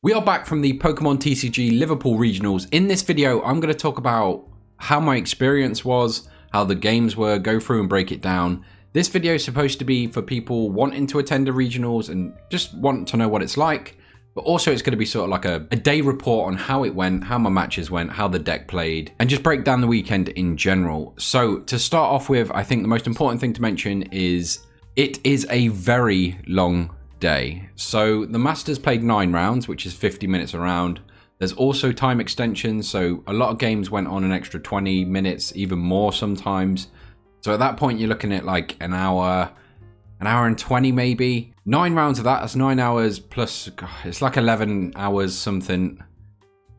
We are back from the Pokemon TCG Liverpool Regionals. In this video, I'm going to talk about how my experience was, how the games were, go through and break it down. This video is supposed to be for people wanting to attend the regionals and just want to know what it's like. But also it's going to be sort of like a day report on how it went, how my matches went, how the deck played, and just break down the weekend in general. So to start off with, I think the most important thing to mention is it is a very long day. So the Masters played 9 rounds, which is 50 minutes a round. There's also time extensions, so a lot of games went on an extra 20 minutes, even more sometimes. So at that point, you're looking at like an hour and 20 maybe. 9 rounds of that, that's 9 hours plus, God, it's like 11 hours something.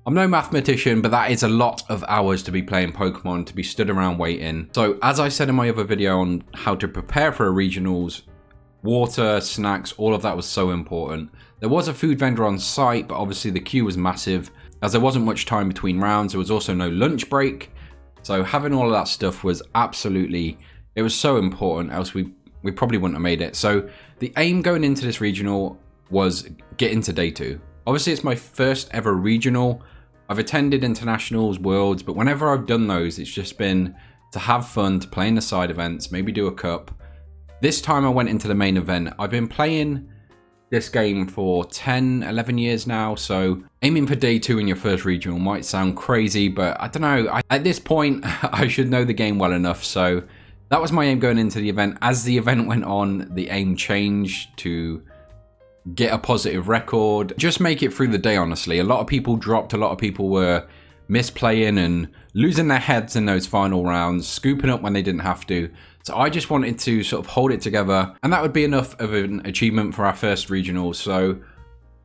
I'm no mathematician, but that is a lot of hours to be playing Pokemon, to be stood around waiting. So as I said in my other video on how to prepare for a regionals, water, snacks, all of that was so important. There was a food vendor on site, but obviously the queue was massive. As there wasn't much time between rounds, there was also no lunch break. So having all of that stuff was absolutely, it was so important, else we probably wouldn't have made it. So the aim going into this regional was get into day 2. Obviously it's my first ever regional. I've attended internationals, worlds, but whenever I've done those, it's just been to have fun, to play in the side events, maybe do a cup. This time I went into the main event. I've been playing this game for 10, 11 years now, so aiming for day 2 in your first regional might sound crazy, but I don't know. At this point, I should know the game well enough, so that was my aim going into the event. As the event went on, the aim changed to get a positive record. Just make it through the day, honestly. A lot of people dropped, a lot of people were misplaying and losing their heads in those final rounds, scooping up when they didn't have to. So I just wanted to sort of hold it together, and that would be enough of an achievement for our first regional. So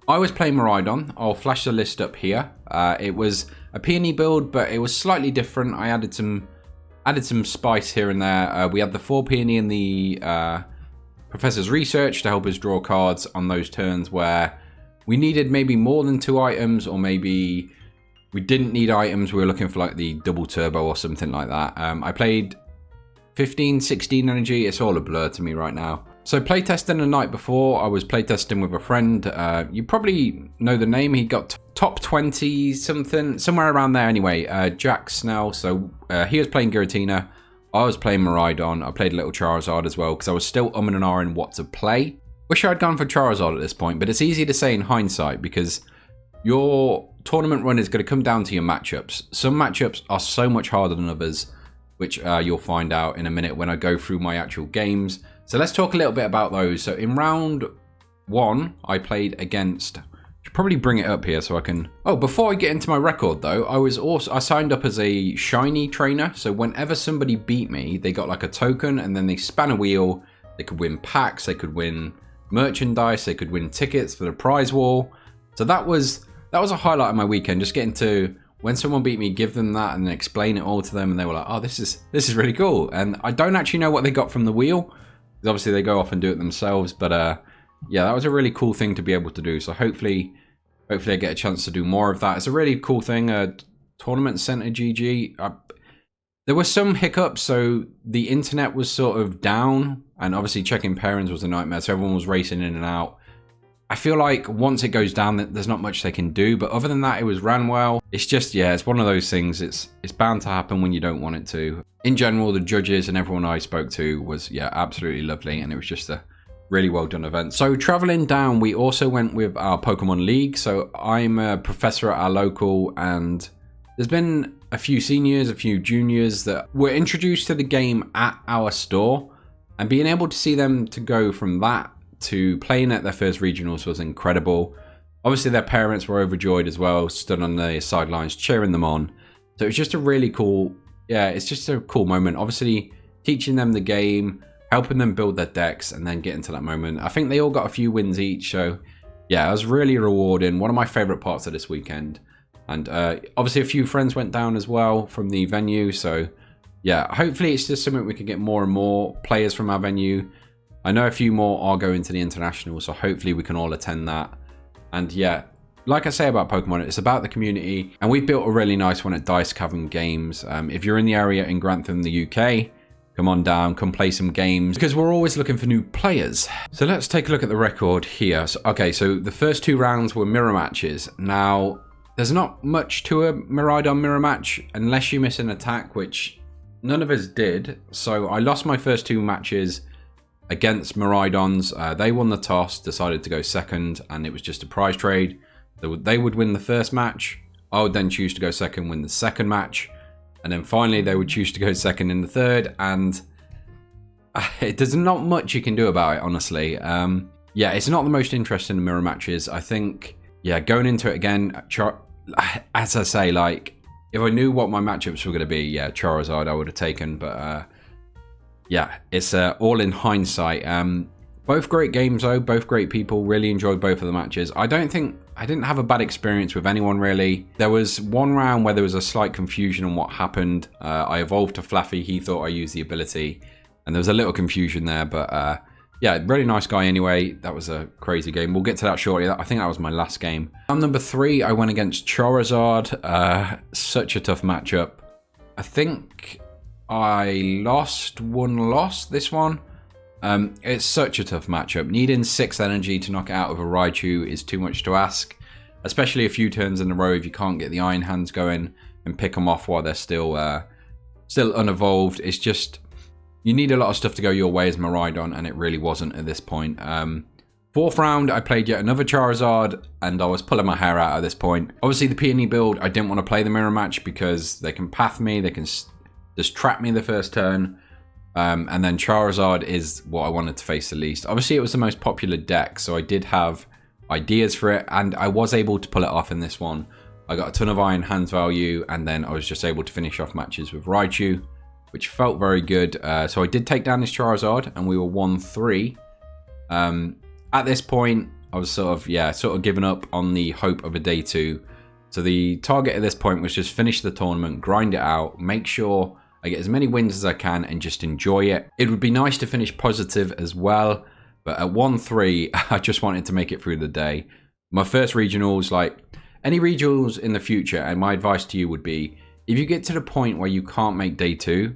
I was playing Miraidon. I'll flash the list up here. It was a peony build, but it was slightly different. I added some spice here and there. We had the 4 peony in the Professor's Research to help us draw cards on those turns where we needed maybe more than 2 items, or maybe we didn't need items. We were looking for like the double turbo or something like that. I played 15, 16 energy. It's all a blur to me right now. So playtesting the night before, I was playtesting with a friend. You probably know the name. He got top 20 something, somewhere around there anyway. Jack Snell. So he was playing Giratina. I was playing Miraidon. I played a little Charizard as well because I was still umming and ahhing what to play. Wish I'd gone for Charizard at this point, but it's easy to say in hindsight because your tournament run is going to come down to your matchups. Some matchups are so much harder than others, which you'll find out in a minute when I go through my actual games. So let's talk a little bit about those. So in round 1, I played against, should probably bring it up here so I can, oh, before I get into my record though, I signed up as a shiny trainer. So whenever somebody beat me, they got like a token and then they span a wheel. They could win packs, they could win merchandise, they could win tickets for the prize wall. So that was a highlight of my weekend, just getting to, when someone beat me, give them that and explain it all to them, and they were like, oh, this is really cool. And I don't actually know what they got from the wheel, because obviously they go off and do it themselves, but yeah, that was a really cool thing to be able to do. So hopefully I get a chance to do more of that. It's a really cool thing. Tournament Center GG. There were some hiccups, so the internet was sort of down, and obviously checking pairings was a nightmare, so everyone was racing in and out. I feel like once it goes down, there's not much they can do. But other than that, it ran well. It's just, yeah, it's one of those things. It's bound to happen when you don't want it to. In general, the judges and everyone I spoke to was, yeah, absolutely lovely. And it was just a really well done event. So traveling down, we also went with our Pokemon League. So I'm a professor at our local, and there's been a few seniors, a few juniors that were introduced to the game at our store. And being able to see them to go from that to playing at their first regionals was incredible. Obviously their parents were overjoyed as well, stood on the sidelines cheering them on. So it was just a really cool, yeah, it's just a cool moment. Obviously teaching them the game, helping them build their decks, and then getting to that moment. I think they all got a few wins each, so yeah, it was really rewarding. One of my favorite parts of this weekend. And obviously a few friends went down as well from the venue, so yeah, hopefully it's just something we can get more and more players from our venue. I know a few more are going to the international, so hopefully we can all attend that. And yeah, like I say about Pokemon, it's about the community, and we've built a really nice one at Dice Cavern Games. If you're in the area in Grantham, the UK, come on down, come play some games, because we're always looking for new players. So let's take a look at the record here. So, okay, so the first 2 rounds were mirror matches. Now, there's not much to a Miraidon mirror match unless you miss an attack, which none of us did. So I lost my first 2 matches against Miraidons. They won the toss, decided to go second, and it was just a prize trade. They would win the first match. I would then choose to go second, win the second match. And then finally, they would choose to go second in the third. And there's not much you can do about it, honestly. Yeah, it's not the most interesting mirror matches. I think, yeah, going into it again, as I say, like, if I knew what my matchups were going to be, yeah, Charizard I would have taken. But yeah, it's all in hindsight. Both great games, though. Both great people. Really enjoyed both of the matches. I didn't have a bad experience with anyone, really. There was one round where there was a slight confusion on what happened. I evolved to Flaffy. He thought I used the ability. And there was a little confusion there. But yeah, really nice guy anyway. That was a crazy game. We'll get to that shortly. I think that was my last game. Round number 3, I went against Charizard. Such a tough matchup. I think I lost this one. It's such a tough matchup. Needing 6 energy to knock it out of a Raichu is too much to ask, especially a few turns in a row if you can't get the Iron Hands going and pick them off while they're still unevolved. It's just, you need a lot of stuff to go your way as Miraidon, and it really wasn't at this point. 4th round, I played yet another Charizard, and I was pulling my hair out at this point. Obviously, the Peony build, I didn't want to play the mirror match because they can path me, they can just trap me the first turn. And then Charizard is what I wanted to face the least. Obviously, it was the most popular deck, so I did have ideas for it, and I was able to pull it off in this one. I got a ton of Iron Hands value, and then I was just able to finish off matches with Raichu, which felt very good. So I did take down this Charizard, and we were 1-3. At this point, I was sort of giving up on the hope of a day 2. So the target at this point was just finish the tournament, grind it out, make sure I get as many wins as I can and just enjoy it. It would be nice to finish positive as well, but at 1-3, I just wanted to make it through the day. My first regionals, like any regionals in the future, and my advice to you would be, if you get to the point where you can't make day 2,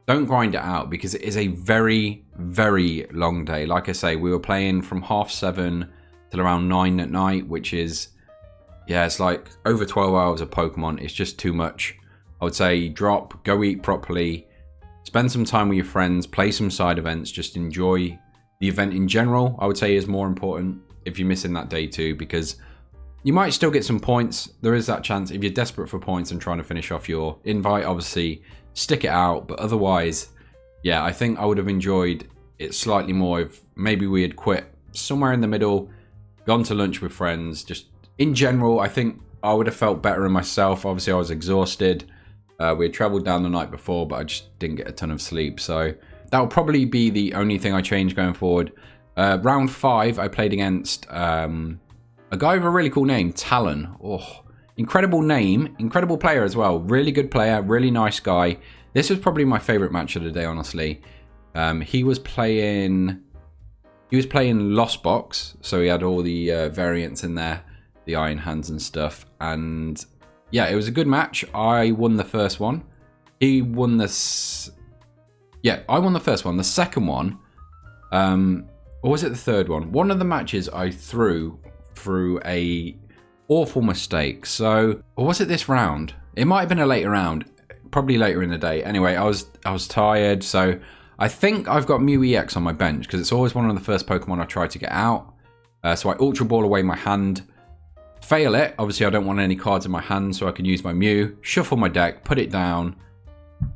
don't grind it out, because it is a very, very long day. Like I say, we were playing from 7:30 till around 9 at night, which is, yeah, it's like over 12 hours of Pokemon. It's just too much. I would say drop, go eat properly, spend some time with your friends, play some side events, just enjoy the event in general, I would say is more important if you're missing that day 2, because you might still get some points. There is that chance if you're desperate for points and trying to finish off your invite, obviously stick it out. But otherwise, yeah, I think I would have enjoyed it slightly more if maybe we had quit somewhere in the middle, gone to lunch with friends. Just in general, I think I would have felt better in myself. Obviously, I was exhausted. We had travelled down the night before, but I just didn't get a ton of sleep. So that will probably be the only thing I change going forward. Round 5, I played against a guy with a really cool name, Talon. Oh, incredible name, incredible player as well. Really good player, really nice guy. This was probably my favourite match of the day, honestly. He was playing Lost Box, so he had all the variants in there, the Iron Hands and stuff. And yeah, it was a good match. I won the first one. He won this. Yeah, I won the first one. The second one, or was it the third one? One of the matches I threw through a awful mistake. So, or was it this round? It might have been a later round, probably later in the day. Anyway, I was tired, so I think I've got Mew EX on my bench because it's always one of the first Pokemon I try to get out. So I Ultra Ball away my hand. Fail it. Obviously, I don't want any cards in my hand, so I can use my Mew. Shuffle my deck, put it down.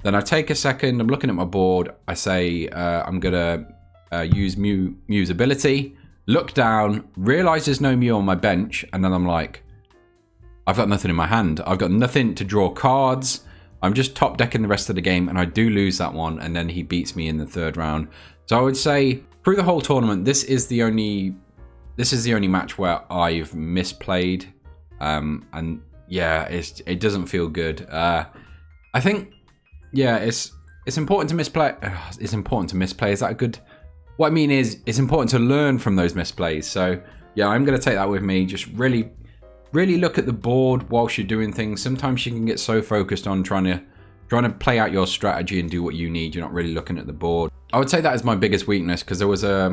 Then I take a second. I'm looking at my board. I say I'm going to use Mew's ability. Look down. Realise there's no Mew on my bench. And then I'm like, I've got nothing in my hand. I've got nothing to draw cards. I'm just top decking the rest of the game. And I do lose that one. And then he beats me in the third round. So I would say through the whole tournament, this is the only match where I've misplayed, and yeah, it doesn't feel good. I think, yeah, it's important to misplay. It's important to misplay. Is that a good? What I mean is, it's important to learn from those misplays. So yeah, I'm gonna take that with me. Just really look at the board whilst you're doing things. Sometimes you can get so focused on trying to trying to play out your strategy and do what you need. You're not really looking at the board. I would say that is my biggest weakness, because it was a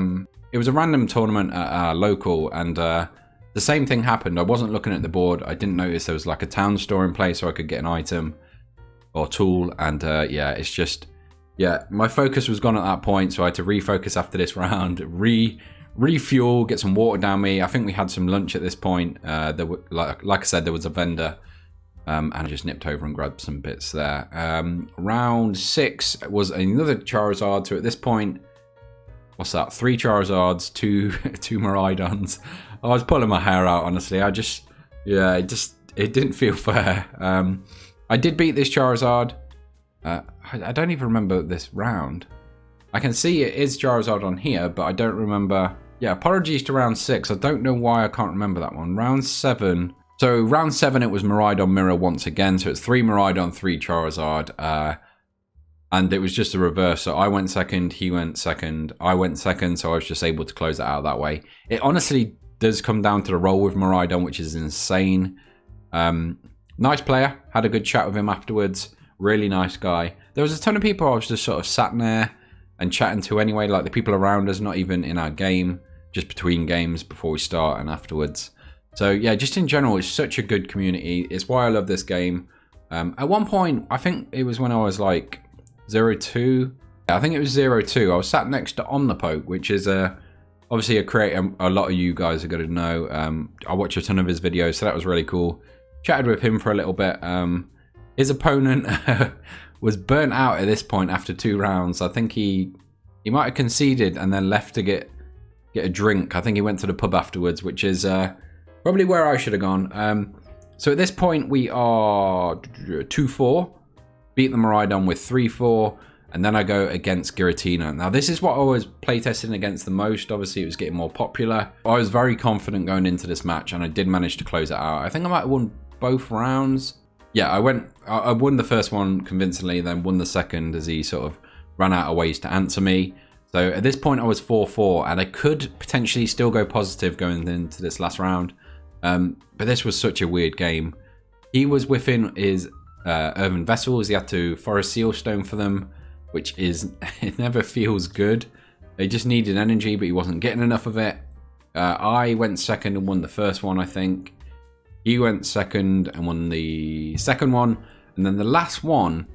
random tournament at our local, and the same thing happened. I wasn't looking at the board. I didn't notice there was like a town store in place so I could get an item or tool, and yeah, it's just, yeah, my focus was gone at that point, so I had to refocus after this round, refuel, get some water down me. I think we had some lunch at this point. There were, like I said, there was a vendor, and I just nipped over and grabbed some bits there. Round 6 was another Charizard, so at this point, what's that? 3 Charizards, 2 Miraidons. I was pulling my hair out, honestly. I just, yeah, it didn't feel fair. I did beat this Charizard. I don't even remember this round. I can see it is Charizard on here, but I don't remember. Yeah, apologies to round 6. I don't know why I can't remember that one. Round 7. So round 7, it was Miraidon Mirror once again. So it's 3 Miraidon, 3 Charizard. And it was just a reverse. So I went second, he went second, I went second. So I was just able to close it out that way. It honestly does come down to the roll with Miraidon, which is insane. Nice player. Had a good chat with him afterwards. Really nice guy. There was a ton of people I was just sort of sat there and chatting to anyway. Like the people around us, not even in our game. Just between games before we start and afterwards. So yeah, just in general, it's such a good community. It's why I love this game. At one point, I think it was when I was like 02. Yeah, I think it was 02. I was sat next to Omnipoke, which is obviously a creator a lot of you guys are going to know. I watch a ton of his videos, so that was really cool. Chatted with him for a little bit. His opponent was burnt out at this point after 2 rounds. I think he might have conceded and then left to get a drink. I think he went to the pub afterwards, which is probably where I should have gone. So at this point, we are 2-4. Beat the Miraidon with 3-4. And then I go against Giratina. Now, this is what I was playtesting against the most. Obviously, it was getting more popular. I was very confident going into this match, and I did manage to close it out. I think I might have won both rounds. Yeah, I won the first one convincingly, then won the second as he sort of ran out of ways to answer me. So at this point, I was 4-4, and I could potentially still go positive going into this last round. But this was such a weird game. He was whiffing his Earthen Vessels. He had to Forest Seal Stone for them, which is, it never feels good. They just needed energy, but he wasn't getting enough of it. I went second and won the first one, I think. He went second and won the second one. And then the last one,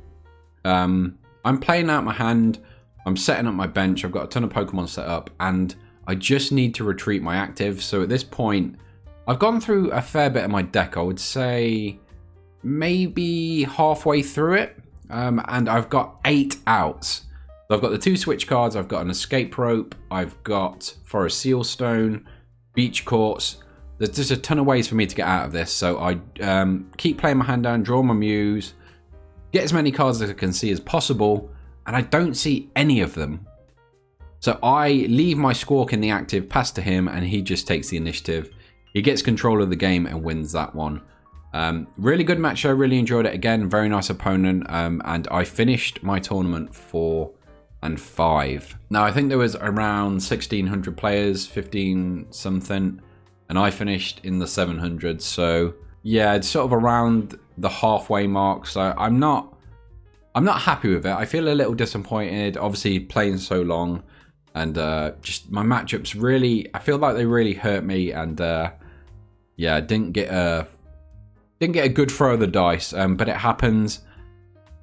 I'm playing out my hand. I'm setting up my bench. I've got a ton of Pokemon set up, and I just need to retreat my active. So at this point, I've gone through a fair bit of my deck. I would say maybe halfway through it. And I've got 8 outs. So I've got the 2 switch cards. I've got an escape rope. I've got Forest Seal Stone, Beach Courts. There's just a ton of ways for me to get out of this. So I keep playing my hand down, draw my Muse, get as many cards as I can see as possible, and I don't see any of them. So I leave my Squawk in the active, pass to him, and he just takes the initiative. He gets control of the game and wins that one. Really good match. I really enjoyed it. Again, very nice opponent. And I finished my tournament 4 and 5. Now, I think there was around 1,600 players, 15 something. And I finished in the 700s. So yeah, it's sort of around the halfway mark. So I'm not happy with it. I feel a little disappointed. Obviously playing so long, and just my matchups really, I feel like they really hurt me. And yeah, didn't get a good throw of the dice, but it happens.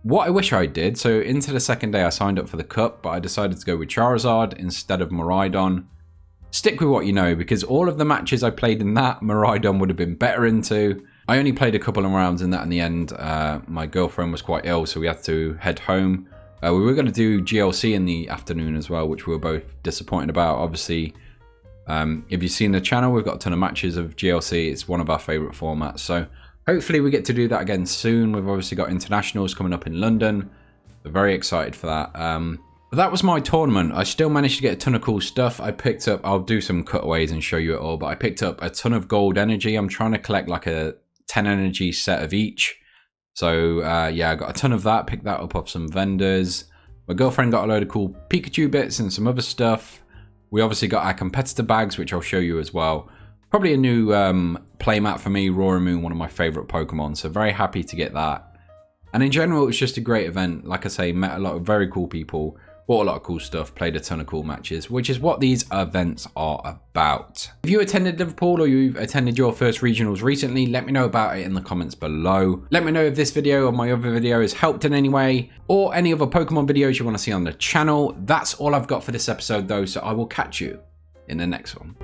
What I wish I did, so into the second day I signed up for the cup, but I decided to go with Charizard instead of Miraidon. Stick with what you know, because all of the matches I played in that, Miraidon would have been better into. I only played a couple of rounds in that in the end. My girlfriend was quite ill, so we had to head home. We were going to do GLC in the afternoon as well, which we were both disappointed about. Obviously, if you've seen the channel, we've got a ton of matches of GLC. It's one of our favourite formats, so hopefully we get to do that again soon. We've obviously got internationals coming up in London. We're very excited for that. But that was my tournament. I still managed to get a ton of cool stuff. I picked up, I'll do some cutaways and show you it all, but I picked up a ton of gold energy. I'm trying to collect like a 10 energy set of each. So yeah, I got a ton of that. Picked that up off some vendors. My girlfriend got a load of cool Pikachu bits and some other stuff. We obviously got our competitor bags, which I'll show you as well. Probably a new playmat for me, Roaring Moon, one of my favourite Pokemon. So very happy to get that. And in general, it was just a great event. Like I say, met a lot of very cool people, bought a lot of cool stuff, played a ton of cool matches, which is what these events are about. If you attended Liverpool or you've attended your first regionals recently, let me know about it in the comments below. Let me know if this video or my other video has helped in any way, or any other Pokemon videos you want to see on the channel. That's all I've got for this episode though, so I will catch you in the next one.